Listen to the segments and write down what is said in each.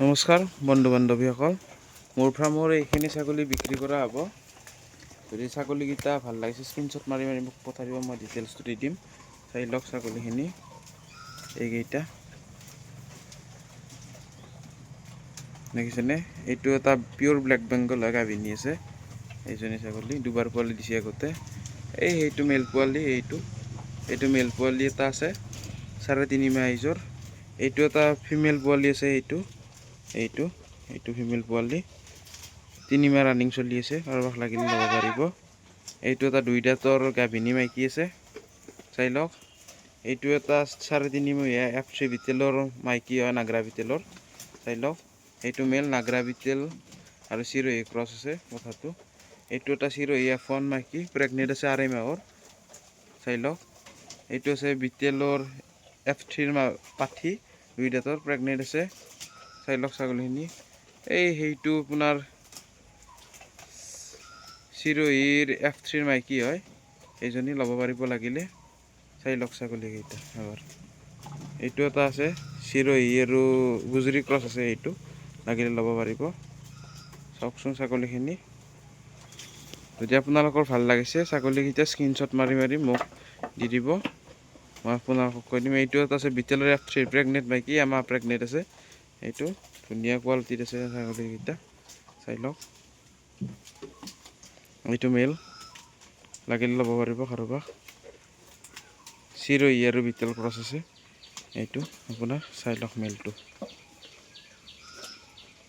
নমস্কাৰ বন্ধু বান্ধৱীসকল, মোৰ ফাৰ্মৰ এইখিনি ছাগলী বিক্ৰী কৰা হ'ব। যদি ছাগলীকেইটা ভাল লাগিছে স্ক্ৰীনশ্বট মাৰি মোক পঠাই দিব, মই ডিটেইলছটো দি দিম। চাই লওক ছাগলীখিনি, এইকেইটা দেখিছেনে? এইটো এটা পিয়'ৰ ব্লেক বেংগল হয়, গাভিনী আছে। এইজনী ছাগলী দুবাৰ পোৱালি দিছে আগতে। সেইটো মেল পোৱালি, এইটো মেল পোৱালি এটা আছে 3.5 মাহ এইজৰ। এইটো এটা ফিমেল পোৱালি আছে, এইটো ফিমেল পোৱালি 3 মাহ ৰানিং চলি আছে, কাৰোবাক লাগিলে ল'ব পাৰিব। এইটো এটা 2 দাঁতৰ গাভিনী মাইকী আছে, চাই লওক। এইটো এটা 3.5 মহীয়া F3 বিটেলৰ মাইকী হয়, নাগৰা বিটেলৰ, চাই লওক। এইটো মেল নাগৰা বিটেল আৰু চিৰহী ক্ৰছ আছে কথাটো। এইটো এটা চিৰহী F1 মাইকী, প্ৰেগনেণ্ট আছে 2.5 মাহৰ, চাই লওক। এইটো আছে বিটেলৰ F3 পাঠি, 2 দাঁতৰ প্ৰেগনেণ্ট আছে, চাই লওক ছাগলীখিনি। সেইটো আপোনাৰ চিৰহীৰ F3 মাইকী হয়, এইজনী ল'ব পাৰিব লাগিলে, চাই লওক ছাগলীকেইটা এবাৰ। এইটো এটা আছে চিৰহী আৰু গুজৰি ক্ৰছ আছে, এইটো লাগিলে ল'ব পাৰিব। চাওকচোন ছাগলীখিনি, যদি আপোনালোকৰ ভাল লাগিছে ছাগলীকেইটা স্ক্ৰীনশ্বট মাৰি মোক দি দিব, মই আপোনালোকক কৈ দিম। এইটো এটা আছে বিটেলৰ F3 প্ৰেগনেণ্ট মাইকী, এমাহ প্ৰেগনেণ্ট আছে। এইটো ধুনীয়া কোৱালিটিত আছে ছাগলীকেইটা, চাই লওক। এইটো মেল, লাগিলে ল'ব পাৰিব কাৰোবাক। চিৰহী আৰু বিটেল ক্ৰছ আছে, এইটো আপোনাৰ চাই লওক। মেলটো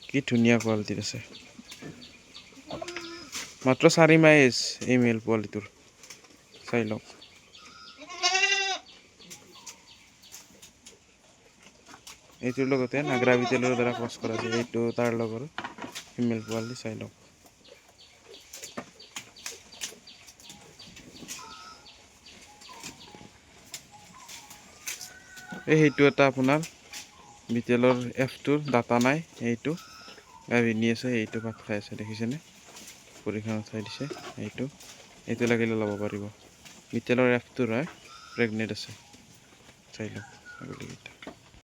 কি ধুনীয়া কোৱালিটিত আছে, মাত্ৰ 4 মাহ এজ এই মেল পোৱালিটোৰ, চাই লওক। এইটোৰ লগতে নাগৰা বিটেলৰ দ্বাৰা ক্ৰছ কৰা আছে, এইটো তাৰ লগৰ ফিমেল পোৱালি, চাই লওক। সেইটো এটা আপোনাৰ বিটেলৰ F2ৰ ডাটা নাই, এইটো গাভিনী আছে, এইটো ভাত খাই আছে, দেখিছেনে? ভৰিখন উঠাই দিছে, এইটো লাগিলে ল'ব পাৰিব। বিটেলৰ F2ৰ হয়, প্ৰেগনেণ্ট আছে, চাই লওক ছাগলীকেইটা।